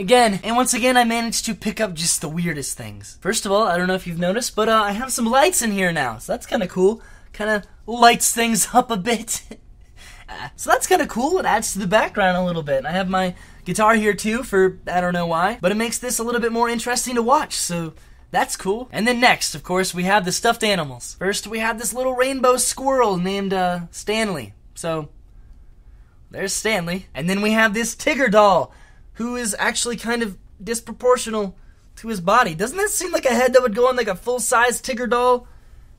again. And once again, I managed to pick up just the weirdest things. First of all, I don't know if you've noticed, but I have some lights in here now, so that's kind of cool. Kind of lights things up a bit. So that's kind of cool. It adds to the background a little bit. I have my guitar here too for I don't know why, but it makes this a little bit more interesting to watch, so that's cool. And then next, of course, we have the stuffed animals. First, we have this little rainbow squirrel named Stanley. So there's Stanley. And then we have this Tigger doll, who is actually kind of disproportional to his body. Doesn't that seem like a head that would go on like a full-size Tigger doll?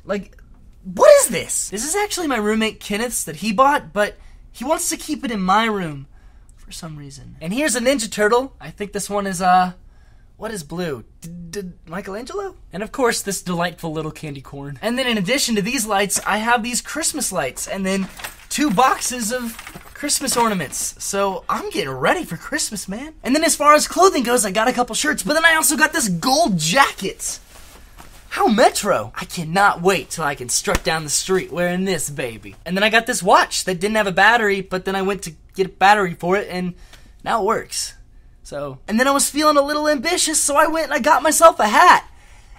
Like, what is this? This is actually my roommate Kenneth's that he bought, but he wants to keep it in my room for some reason. And here's a Ninja Turtle. I think this one is, what is blue? Michelangelo? And of course, this delightful little candy corn. And then in addition to these lights, I have these Christmas lights, and then 2 boxes of Christmas ornaments. So I'm getting ready for Christmas, man. And then as far as clothing goes, I got a couple shirts, but then I also got this gold jacket. How metro! I cannot wait till I can strut down the street wearing this baby. And then I got this watch that didn't have a battery, but then I went to get a battery for it, and now it works. So, and then I was feeling a little ambitious, so I went and I got myself a hat.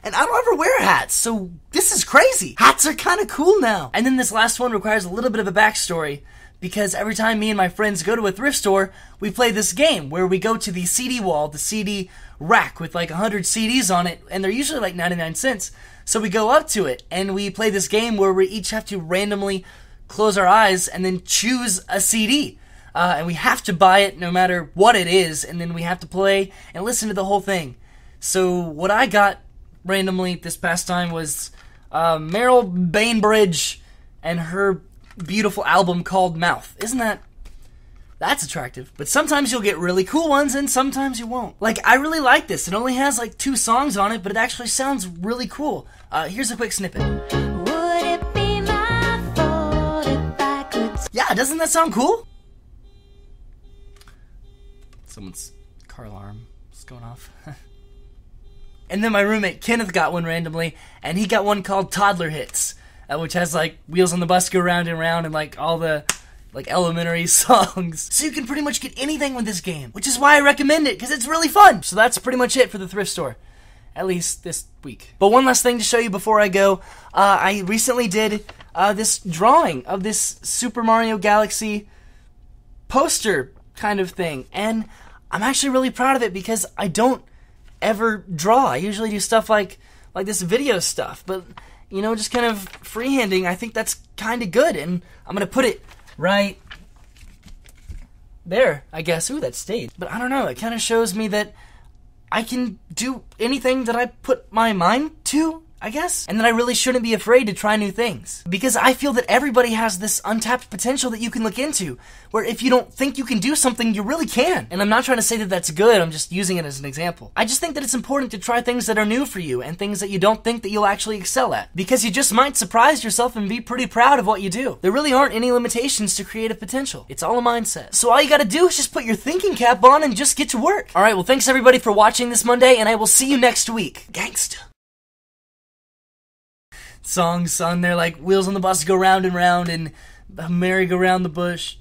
And I don't ever wear hats, so this is crazy. Hats are kind of cool now. And then this last one requires a little bit of a backstory, because every time me and my friends go to a thrift store, we play this game where we go to the CD wall, the CD rack with like 100 CDs on it, and they're usually like 99 cents. So we go up to it, and we play this game where we each have to randomly close our eyes and then choose a CD. And we have to buy it no matter what it is, and then we have to play and listen to the whole thing. So what I got randomly this past time was Meryl Bainbridge and her beautiful album called Mouth. That's attractive. But sometimes you'll get really cool ones and sometimes you won't. Like, I really like this. It only has like 2 songs on it, but it actually sounds really cool. Here's a quick snippet. Would it be my fault if I could... Yeah, doesn't that sound cool? Someone's car alarm is going off. And then my roommate Kenneth got one randomly, and he got one called Toddler Hits, which has like Wheels on the Bus Go Round and Round and like all the like elementary songs. So you can pretty much get anything with this game, which is why I recommend it, because it's really fun. So that's pretty much it for the thrift store, at least this week. But one last thing to show you before I go, I recently did this drawing of this Super Mario Galaxy poster kind of thing, and I'm actually really proud of it because I don't ever draw. I usually do stuff like this video stuff, but you know, just kind of freehanding, I think that's kind of good, and I'm gonna put it right there, I guess. Ooh, that stayed. But I don't know, it kind of shows me that I can do anything that I put my mind to, I guess, and that I really shouldn't be afraid to try new things. Because I feel that everybody has this untapped potential that you can look into, where if you don't think you can do something, you really can. And I'm not trying to say that that's good, I'm just using it as an example. I just think that it's important to try things that are new for you, and things that you don't think that you'll actually excel at. Because you just might surprise yourself and be pretty proud of what you do. There really aren't any limitations to creative potential. It's all a mindset. So all you gotta do is just put your thinking cap on and just get to work. Alright, well thanks everybody for watching this Monday, and I will see you next week. Gangsta. Songs on there like Wheels on the Bus Go Round and Round and Merry Go Round the Bush.